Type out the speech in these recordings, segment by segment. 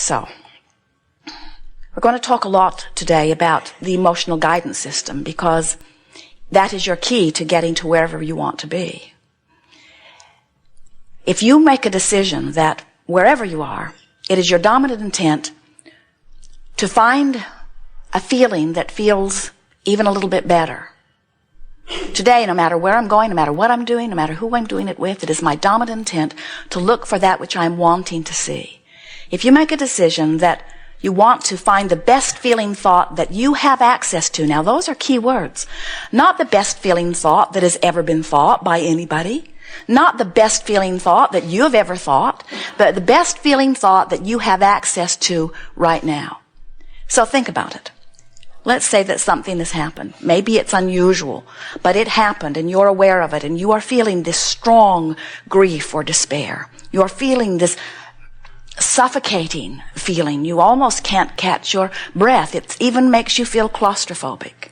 So, we're going to talk a lot today about the emotional guidance system because that is your key to getting to wherever you want to be. If you make a decision that wherever you are, it is your dominant intent to find a feeling that feels even a little bit better. Today, no matter where I'm going, no matter what I'm doing, no matter who I'm doing it with, it is my dominant intent to look for that which I'm wanting to see. If you make a decision that you want to find the best feeling thought that you have access to, now those are key words. Not the best feeling thought that has ever been thought by anybody. Not the best feeling thought that you have ever thought, but the best feeling thought that you have access to right now. So think about it. Let's say that something has happened. Maybe it's unusual, but it happened and you're aware of it and you are feeling this strong grief or despair. You're feeling this suffocating feeling. You almost can't catch your breath. It even makes you feel claustrophobic.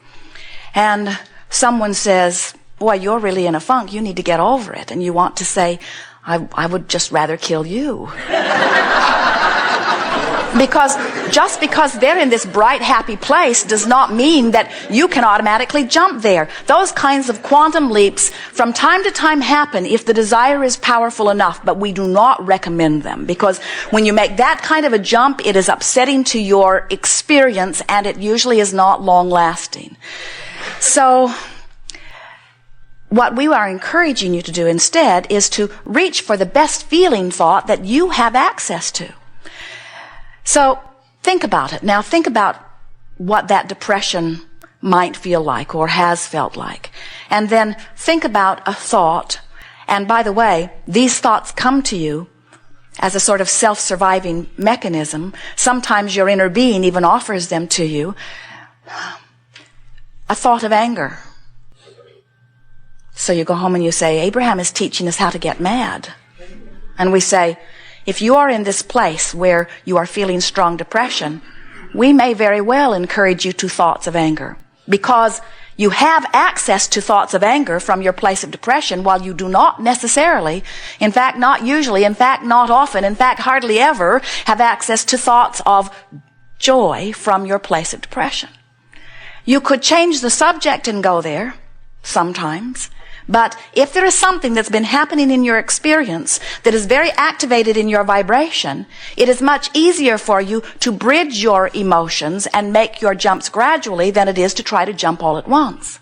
And someone says, boy, you're really in a funk. You need to get over it. And you want to say, I would just rather kill you. Because just because they're in this bright, happy place does not mean that you can automatically jump there. Those kinds of quantum leaps from time to time happen if the desire is powerful enough, but we do not recommend them. Because when you make that kind of a jump, it is upsetting to your experience and it usually is not long lasting. So, what we are encouraging you to do instead is to reach for the best feeling thought that you have access to. So think about it. Now think about what that depression might feel like or has felt like. And then think about a thought. And by the way, these thoughts come to you as a sort of self-surviving mechanism. Sometimes your inner being even offers them to you. A thought of anger. So you go home and you say, Abraham is teaching us how to get mad. And we say, if you are in this place where you are feeling strong depression, we may very well encourage you to thoughts of anger. Because you have access to thoughts of anger from your place of depression while you do not necessarily, in fact not usually, in fact not often, in fact hardly ever have access to thoughts of joy from your place of depression. You could change the subject and go there sometimes. But if there is something that's been happening in your experience that is very activated in your vibration, it is much easier for you to bridge your emotions and make your jumps gradually than it is to try to jump all at once.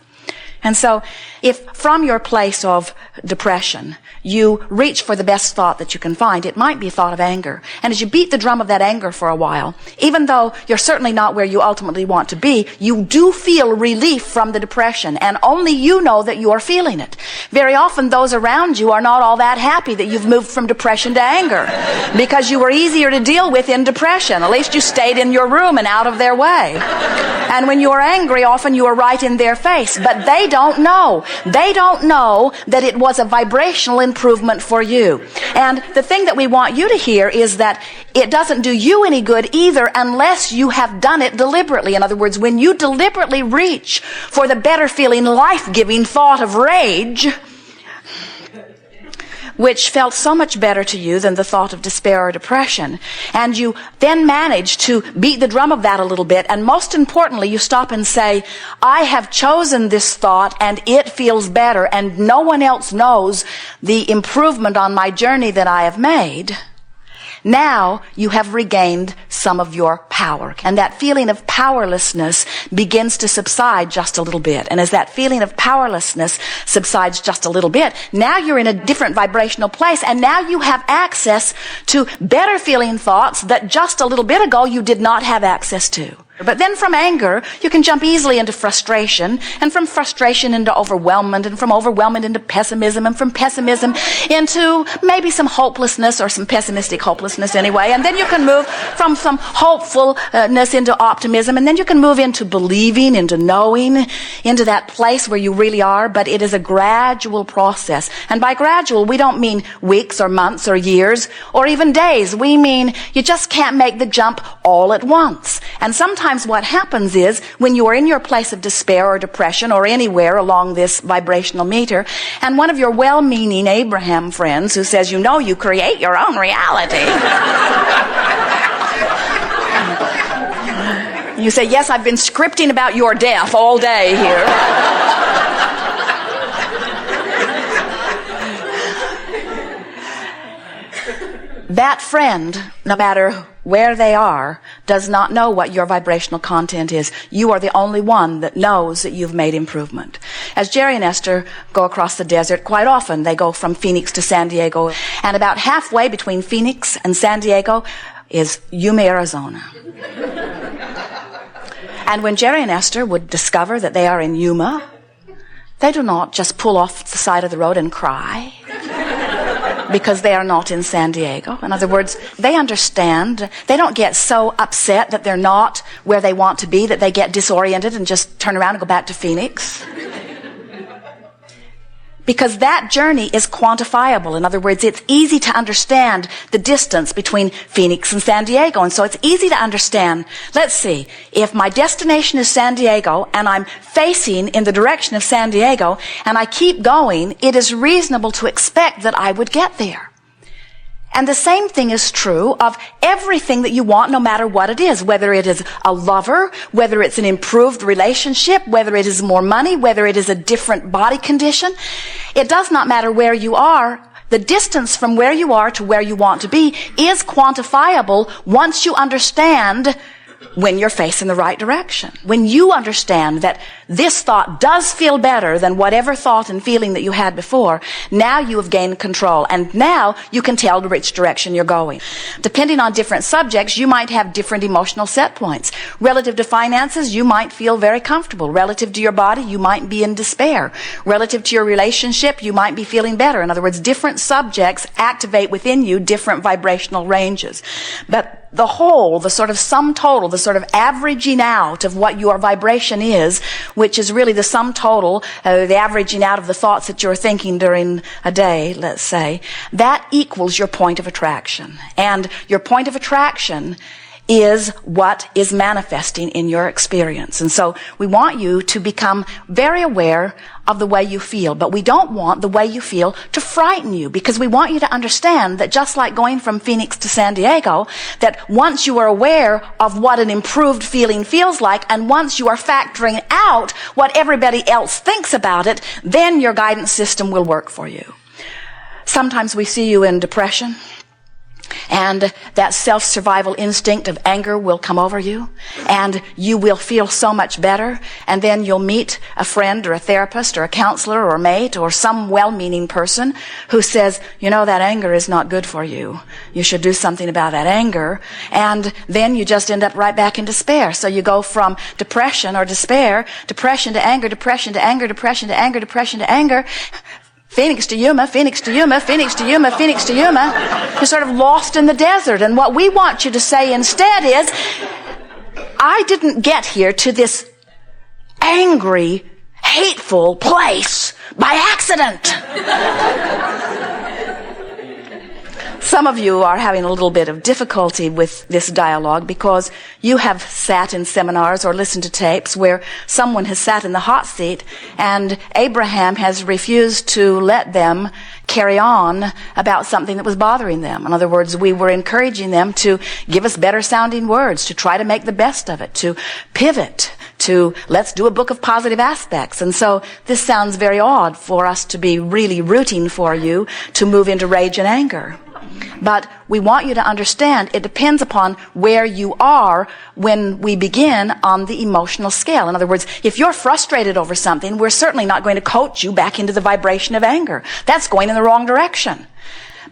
And so, if from your place of depression, you reach for the best thought that you can find, it might be a thought of anger. And as you beat the drum of that anger for a while, even though you're certainly not where you ultimately want to be, you do feel relief from the depression, and only you know that you are feeling it. Very often those around you are not all that happy that you've moved from depression to anger, because you were easier to deal with in depression. At least you stayed in your room and out of their way. And when you are angry, often you are right in their face, but they don't know. They don't know that it was a vibrational improvement for you. And the thing that we want you to hear is that it doesn't do you any good either unless you have done it deliberately. In other words, when you deliberately reach for the better feeling, life-giving thought of rage, which felt so much better to you than the thought of despair or depression. And you then manage to beat the drum of that a little bit, and most importantly, you stop and say, I have chosen this thought and it feels better, and no one else knows the improvement on my journey that I have made. Now you have regained some of your power. And that feeling of powerlessness begins to subside just a little bit. And as that feeling of powerlessness subsides just a little bit, now you're in a different vibrational place, and now you have access to better feeling thoughts that just a little bit ago you did not have access to. But then from anger, you can jump easily into frustration, and from frustration into overwhelmment, and from overwhelmment into pessimism, and from pessimism into maybe some hopelessness, or some pessimistic hopelessness anyway. And then you can move from some hopefulness into optimism, and then you can move into believing, into knowing, into that place where you really are. But it is a gradual process. And by gradual, we don't mean weeks or months or years or even days. We mean you just can't make the jump all at once. And sometimes what happens is, when you are in your place of despair or depression or anywhere along this vibrational meter, and one of your well-meaning Abraham friends who says, you know, you create your own reality, You say, yes, I've been scripting about your death all day here. That friend, no matter where they are, does not know what your vibrational content is. You are the only one that knows that you've made improvement. As Jerry and Esther go across the desert, quite often they go from Phoenix to San Diego, and about halfway between Phoenix and San Diego is Yuma, Arizona. And when Jerry and Esther would discover that they are in Yuma, they do not just pull off the side of the road and cry because they are not in San Diego. In other words, they understand. They don't get so upset that they're not where they want to be that they get disoriented and just turn around and go back to Phoenix. Because that journey is quantifiable. In other words, it's easy to understand the distance between Phoenix and San Diego. And so it's easy to understand, let's see, if my destination is San Diego and I'm facing in the direction of San Diego and I keep going, it is reasonable to expect that I would get there. And the same thing is true of everything that you want, no matter what it is, whether it is a lover, whether it's an improved relationship, whether it is more money, whether it is a different body condition. It does not matter where you are. The distance from where you are to where you want to be is quantifiable once you understand when you're facing the right direction. When you understand that this thought does feel better than whatever thought and feeling that you had before, now you have gained control, and now you can tell which direction you're going. Depending on different subjects, you might have different emotional set points. Relative to finances, you might feel very comfortable. Relative to your body, you might be in despair. Relative to your relationship, you might be feeling better. In other words, different subjects activate within you different vibrational ranges. But the whole, the sort of sum total, the sort of averaging out of what your vibration is, which is really the sum total, the averaging out of the thoughts that you're thinking during a day, let's say, that equals your point of attraction. And your point of attraction is what is manifesting in your experience. And so we want you to become very aware of the way you feel, but we don't want the way you feel to frighten you, because we want you to understand that just like going from Phoenix to San Diego, that once you are aware of what an improved feeling feels like, and once you are factoring out what everybody else thinks about it, then your guidance system will work for you. Sometimes we see you in depression, and that self-survival instinct of anger will come over you, and you will feel so much better, and then you'll meet a friend or a therapist or a counselor or a mate or some well-meaning person who says, you know, that anger is not good for you. You should do something about that anger. And then you just end up right back in despair. So you go from depression or despair, depression to anger, depression to anger, depression to anger, depression to anger, Phoenix to Yuma, Phoenix to Yuma, Phoenix to Yuma, Phoenix to Yuma. You're sort of lost in the desert. And what we want you to say instead is, I didn't get here to this angry, hateful place by accident. Some of you are having a little bit of difficulty with this dialogue because you have sat in seminars or listened to tapes where someone has sat in the hot seat and Abraham has refused to let them carry on about something that was bothering them. In other words, we were encouraging them to give us better sounding words, to try to make the best of it, to pivot, to let's do a book of positive aspects. And so this sounds very odd for us to be really rooting for you to move into rage and anger. But we want you to understand it depends upon where you are when we begin on the emotional scale. In other words, if you're frustrated over something, we're certainly not going to coach you back into the vibration of anger. That's going in the wrong direction.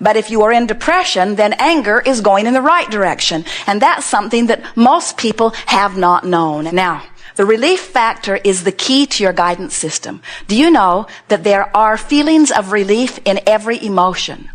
But if you are in depression, then anger is going in the right direction. And that's something that most people have not known. Now, the relief factor is the key to your guidance system. Do you know that there are feelings of relief in every emotion?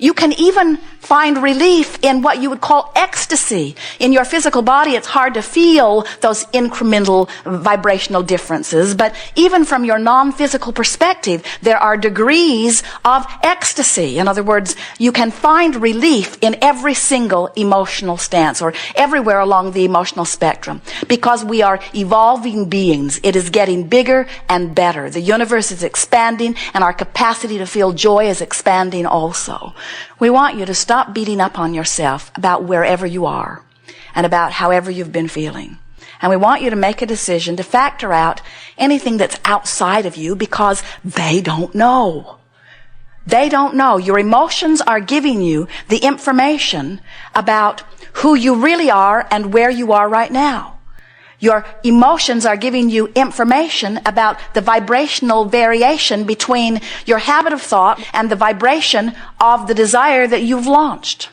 You can even find relief in what you would call ecstasy. In your physical body, it's hard to feel those incremental vibrational differences, but even from your non-physical perspective, there are degrees of ecstasy. In other words, you can find relief in every single emotional stance or everywhere along the emotional spectrum because we are evolving beings. It is getting bigger and better. The universe is expanding and our capacity to feel joy is expanding also. We want you to stop beating up on yourself about wherever you are and about however you've been feeling. And we want you to make a decision to factor out anything that's outside of you because they don't know. They don't know. Your emotions are giving you the information about who you really are and where you are right now. Your emotions are giving you information about the vibrational variation between your habit of thought and the vibration of the desire that you've launched.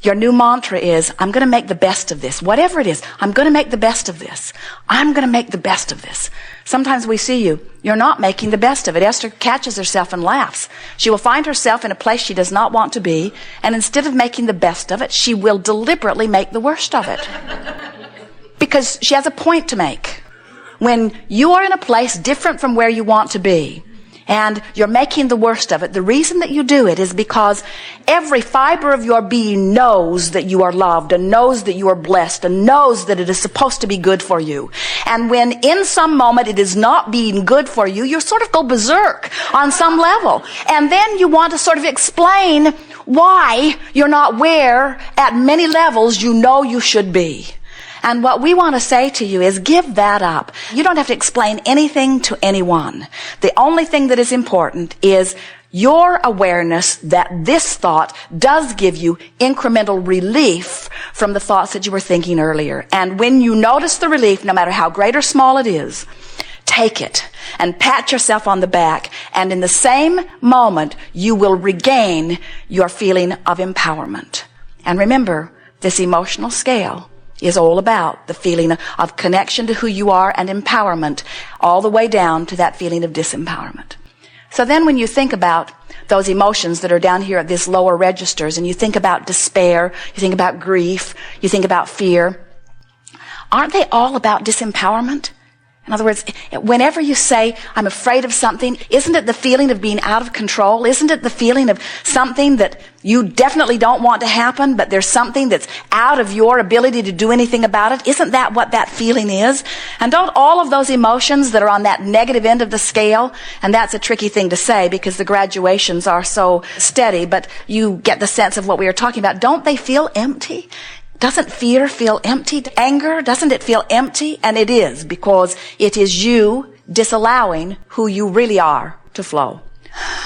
Your new mantra is, I'm going to make the best of this. Whatever it is, I'm going to make the best of this. I'm going to make the best of this. Sometimes we see you're not making the best of it. Esther catches herself and laughs. She will find herself in a place she does not want to be, and instead of making the best of it, she will deliberately make the worst of it. Because she has a point to make. When you are in a place different from where you want to be, and you're making the worst of it, the reason that you do it is because every fiber of your being knows that you are loved and knows that you are blessed and knows that it is supposed to be good for you. And when in some moment it is not being good for you, you sort of go berserk on some level. And then you want to sort of explain why you're not where at many levels you know you should be. And what we want to say to you is give that up. You don't have to explain anything to anyone. The only thing that is important is your awareness that this thought does give you incremental relief from the thoughts that you were thinking earlier. And when you notice the relief, no matter how great or small it is, take it and pat yourself on the back. And in the same moment, you will regain your feeling of empowerment. And remember, this emotional scale is all about the feeling of connection to who you are and empowerment, all the way down to that feeling of disempowerment. So then when you think about those emotions that are down here at these lower registers, and you think about despair, you think about grief, you think about fear, aren't they all about disempowerment? In other words, whenever you say, I'm afraid of something, isn't it the feeling of being out of control? Isn't it the feeling of something that you definitely don't want to happen, but there's something that's out of your ability to do anything about it? Isn't that what that feeling is? And don't all of those emotions that are on that negative end of the scale, and that's a tricky thing to say because the graduations are so steady, but you get the sense of what we are talking about. Don't they feel empty? Doesn't fear feel empty? Anger, doesn't it feel empty? And it is, because it is you disallowing who you really are to flow.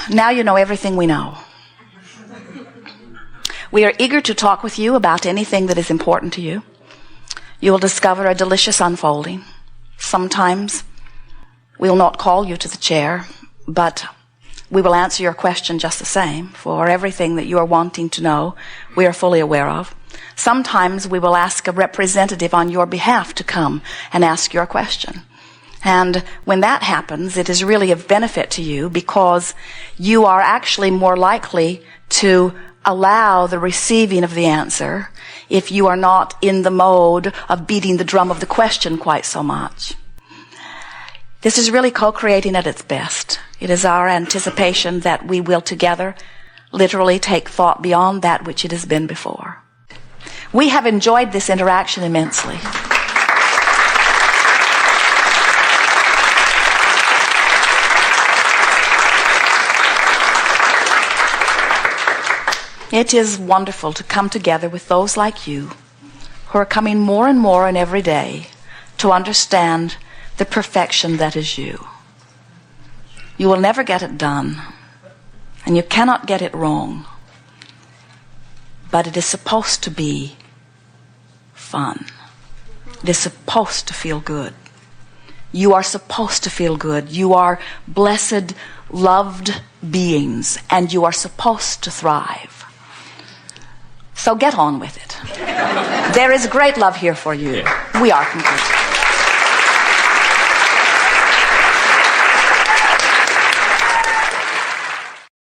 Now you know everything we know. We are eager to talk with you about anything that is important to you. You will discover a delicious unfolding. Sometimes we will not call you to the chair, but we will answer your question just the same. For everything that you are wanting to know, we are fully aware of. Sometimes we will ask a representative on your behalf to come and ask your question. And when that happens, it is really of benefit to you because you are actually more likely to allow the receiving of the answer if you are not in the mode of beating the drum of the question quite so much. This is really co-creating at its best. It is our anticipation that we will together literally take thought beyond that which it has been before. We have enjoyed this interaction immensely. It is wonderful to come together with those like you who are coming more and more in every day to understand the perfection that is you. You will never get it done, and you cannot get it wrong. But it is supposed to be fun. It is supposed to feel good. You are supposed to feel good. You are blessed, loved beings, and you are supposed to thrive. So get on with it. There is great love here for you. We are complete.